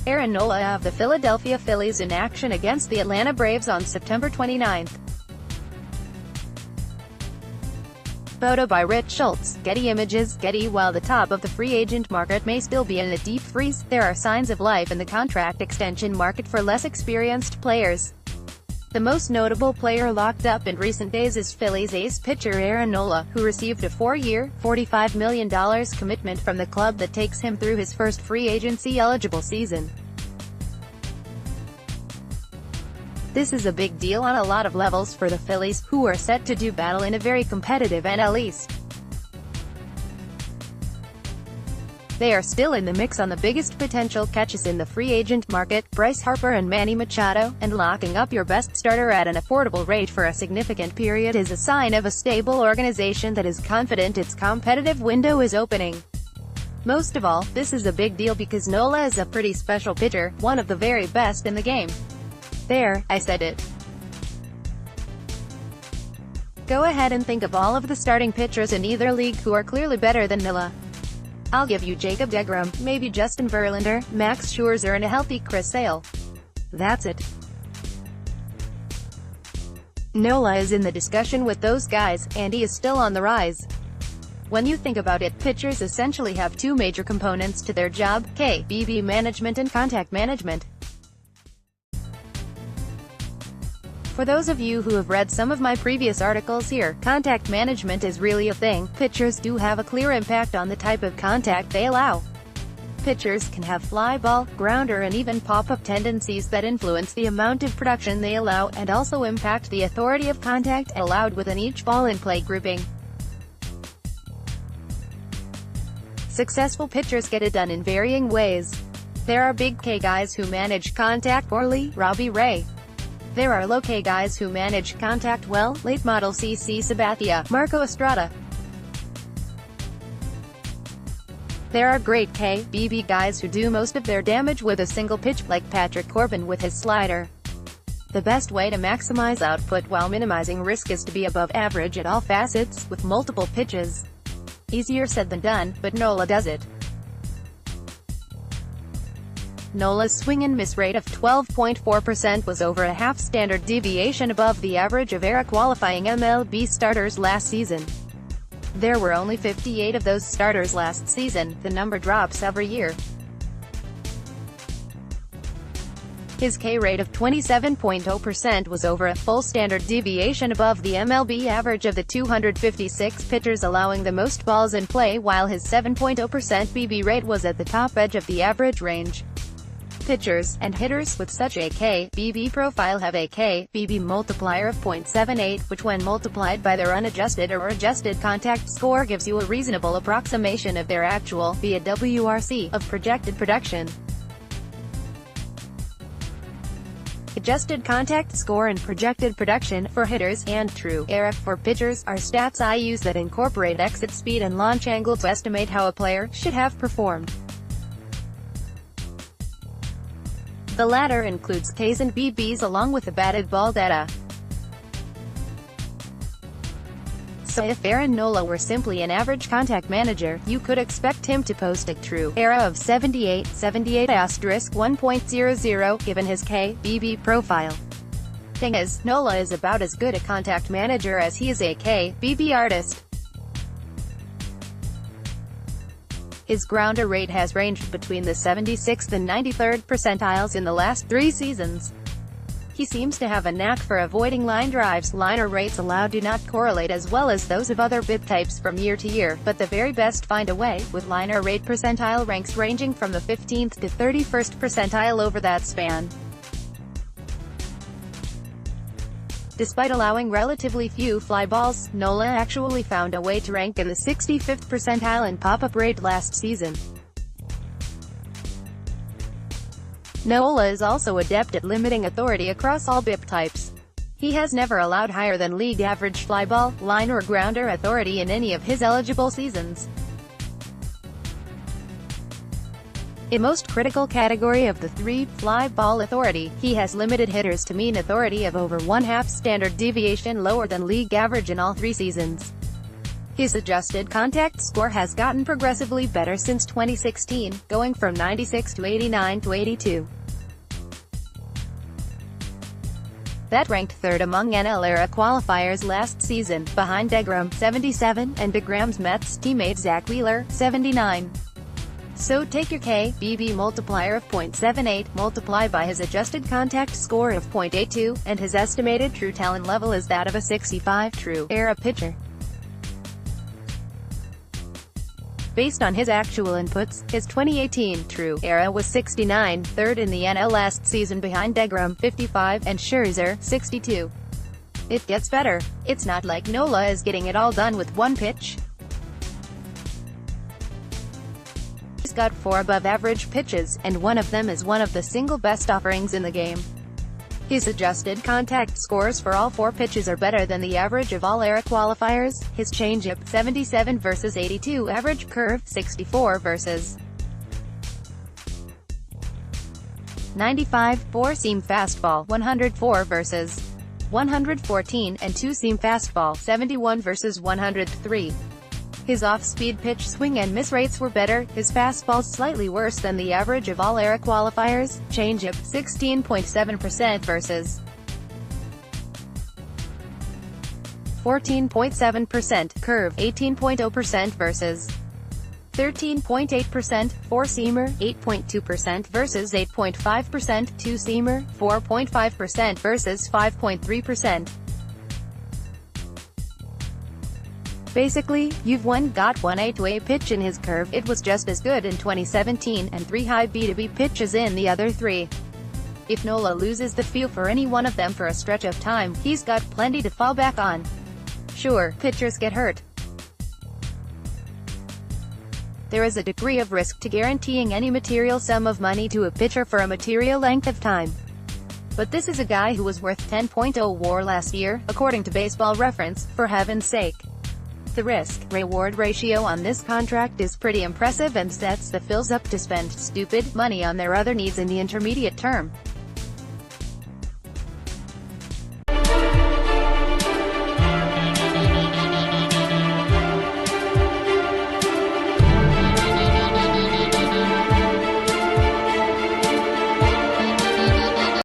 Aaron Nola of the Philadelphia Phillies in action against the Atlanta Braves on September 29. Photo by Rich Schultz, Getty Images, Getty. While the top of the free agent market may still be in a deep freeze, there are signs of life in the contract extension market for less experienced players. The most notable player locked up in recent days is Phillies ace pitcher Aaron Nola, who received a 4-year, $45 million commitment from the club that takes him through his first free agency-eligible season. This is a big deal on a lot of levels for the Phillies, who are set to do battle in a very competitive NL East. They are still in the mix on the biggest potential catches in the free agent market, Bryce Harper and Manny Machado, and locking up your best starter at an affordable rate for a significant period is a sign of a stable organization that is confident its competitive window is opening. Most of all, this is a big deal because Nola is a pretty special pitcher, one of the very best in the game. There, I said it. Go ahead and think of all of the starting pitchers in either league who are clearly better than Nola. I'll give you Jacob deGrom, maybe Justin Verlander, Max Scherzer and a healthy Chris Sale. That's it. Nola is in the discussion with those guys, and he is still on the rise. When you think about it, pitchers essentially have two major components to their job, BB management and contact management. For those of you who have read some of my previous articles here, contact management is really a thing. Pitchers do have a clear impact on the type of contact they allow. Pitchers can have fly ball, grounder and even pop-up tendencies that influence the amount of production they allow, and also impact the authority of contact allowed within each ball-in-play grouping. Successful pitchers get it done in varying ways. There are big K guys who manage contact poorly, Robbie Ray. There are low K guys who manage contact well, late model CC Sabathia, Marco Estrada. There are great BB guys who do most of their damage with a single pitch, like Patrick Corbin with his slider. The best way to maximize output while minimizing risk is to be above average at all facets, with multiple pitches. Easier said than done, but Nola does it. Nola's swing and miss rate of 12.4% was over a half standard deviation above the average of era qualifying MLB starters last season. There were only 58 of those starters last season. The number drops every year. His K rate of 27.0% was over a full standard deviation above the MLB average of the 256 pitchers allowing the most balls in play, while his 7.0% BB rate was at the top edge of the average range. Pitchers and hitters with such a K/BB profile have a K/BB multiplier of 0.78, which when multiplied by their unadjusted or adjusted contact score gives you a reasonable approximation of their actual, via WRC, of projected production. Adjusted contact score and projected production, for hitters, and true ERA for pitchers, are stats I use that incorporate exit speed and launch angle to estimate how a player should have performed. The latter includes Ks and BBs along with the batted ball data. So if Aaron Nola were simply an average contact manager, you could expect him to post a true ERA of 78*1.00 given his K/BB profile. Thing is, Nola is about as good a contact manager as he is a K/BB artist. His grounder rate has ranged between the 76th and 93rd percentiles in the last 3 seasons. He seems to have a knack for avoiding line drives. Liner rates allowed do not correlate as well as those of other bit types from year to year, but the very best find a way, with liner rate percentile ranks ranging from the 15th to 31st percentile over that span. Despite allowing relatively few fly balls, Nola actually found a way to rank in the 65th percentile in pop-up rate last season. Nola is also adept at limiting authority across all BIP types. He has never allowed higher than league average fly ball, line or grounder authority in any of his eligible seasons. In most critical category of the 3, fly ball authority, he has limited hitters to mean authority of over 1/2 standard deviation lower than league average in all 3 seasons. His adjusted contact score has gotten progressively better since 2016, going from 96 to 89 to 82. That ranked third among NL-era qualifiers last season, behind DeGrom, 77, and DeGrom's Mets teammate Zach Wheeler, 79. So take your K.B.B. multiplier of 0.78, multiply by his adjusted contact score of 0.82, and his estimated true talent level is that of a 65 true-era pitcher. Based on his actual inputs, his 2018 true era was 69, third in the NL last season behind DeGrom, 55, and Scherzer, 62. It gets better. It's not like Nola is getting it all done with one pitch. He's got 4 above-average pitches, and one of them is one of the single best offerings in the game. His adjusted contact scores for all 4 pitches are better than the average of all era qualifiers. His changeup, 77 versus 82, average curve, 64 versus 95, 4-seam fastball, 104 versus 114, and 2-seam fastball, 71 versus 103. His off-speed pitch swing and miss rates were better, his fastball slightly worse than the average of all era qualifiers, changeup, 16.7% versus 14.7%, curve, 18.0% versus 13.8%, 4-seamer, 8.2% versus 8.5%, 2-seamer, 4.5% versus 5.3%. Basically, you've got one A-to-A pitch in his curve. It was just as good in 2017, and 3 high B-to-B pitches in the other 3. If Nola loses the feel for any one of them for a stretch of time, he's got plenty to fall back on. Sure, pitchers get hurt. There is a degree of risk to guaranteeing any material sum of money to a pitcher for a material length of time. But this is a guy who was worth 10.0 WAR last year, according to Baseball Reference, for heaven's sake. The risk-reward ratio on this contract is pretty impressive and sets the Phils up to spend stupid money on their other needs in the intermediate term.